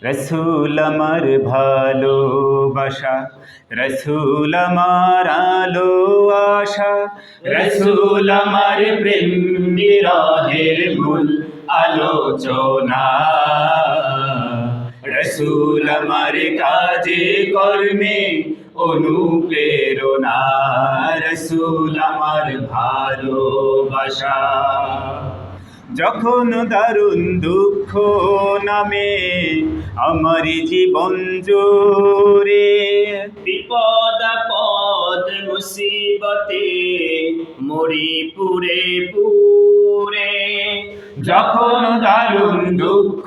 রসুল আমার ভালোবাসা, রসুল আমার আলো আশা, রসুল আমার প্রেম বিরহের মূল আলোচনা। রসুল আমার কাজে কর্মে অনুপ্রেরণা, রসুল আমার ভালোবাসা। যখন দারুণ দুঃখ নামে আমার জীবন জোরে, বিপদ আপদ মুসিবতে মরি পুরে পুরে। যখন দারুণ দুঃখ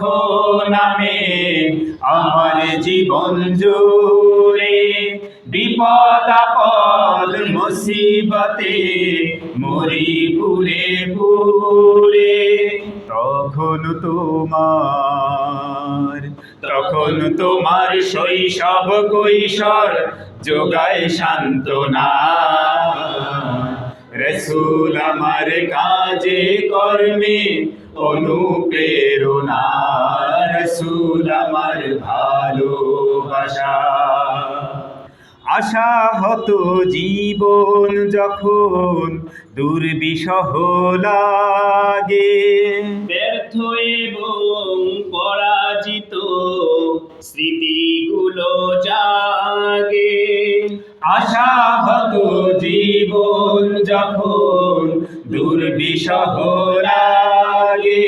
নামে আমার জীবন জোরে, বিপদ আপদ মুসিবতে মরি পুরে পুরে। তখন তোমার শৈশব কৈশোর যোগায় সান্ত্বনা। রসুল আমার কাজে কর্মে অনুপ্রেরণা, রসুল আমার ভালোবাসা। আশাহত জীবন যখন দুর্বিষহ লাগে, ব্যর্থ এবং পরাজিত স্মৃতিগুলো জাগে। আশাহত জীবন যখন দুর্বিষহ লাগে,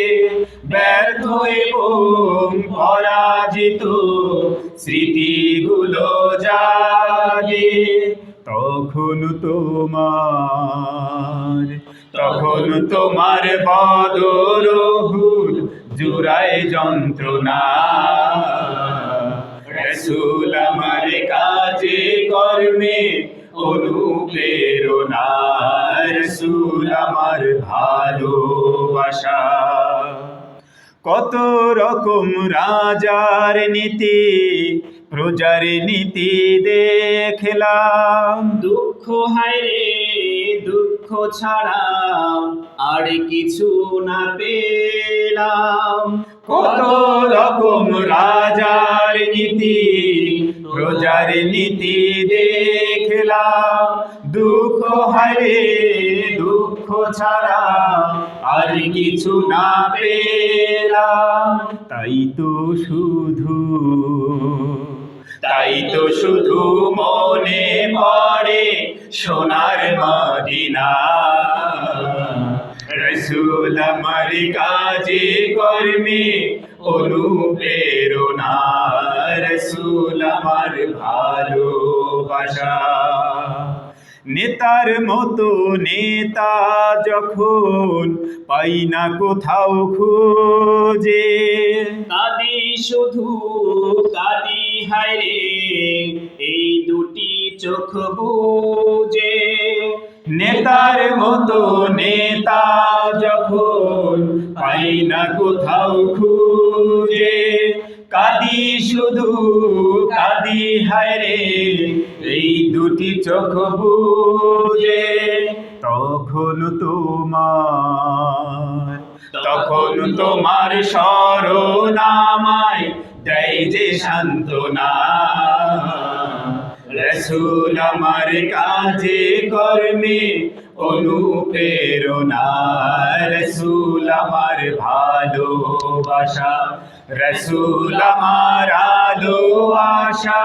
ব্যর্থ এবং পরাজিত স্মৃতিগুলো জাগে। তখন তোমার বদরহুল জুড়ায় যন্ত্রণা। রসুল আমার কাজে কর্মে অনুপ্রেরণা, রসুল আমার ভালোবাসা। কত রকম রাজার নীতি প্রজার নীতি দেখলাম, দুঃখ হায়রে দুঃখ ছাড়া আর কিছু না পেলাম। কত রকম রাজার নীতি প্রজার নীতি দেখলাম, দুঃখ হায়রে দুঃখ ছাড়া আর কিছু না পেলাম। তাই তো শুধু মনে পড়ে সোনার মদিনা। রসুল আমার কাজে কর্মে অনুপ্রেরণা, রসুল আমার ভালোবাসা। নেতার মতো নেতা যখন পাই না কোথাও খুঁজে, কাঁদি শুধু কাঁদি হায়রে এই দুটি চোখ বুজে। নেতার মতো নেতা যখন পাই না কোথাও খুঁজে, কাঁদি শুধু কাঁদি হায়রে এই দুটি চোখ বুজে। তখন তোমার স্মরণ আমায় দেয় যে সান্ত্বনা। রসুল আমার কাজে কর্মে অনুপ্রেরণা, রসুল আমার ভালোবাসা। রসুল আমার আলো আশা,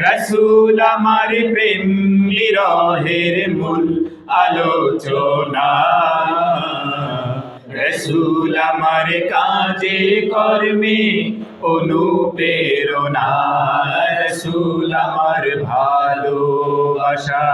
রসুল আমার প্রেম বিরহের মূল আলোচনা। রসুল আমার কাজে কর্মে অনুপ্রেরণা, রসুল আমার ভালোবাসা।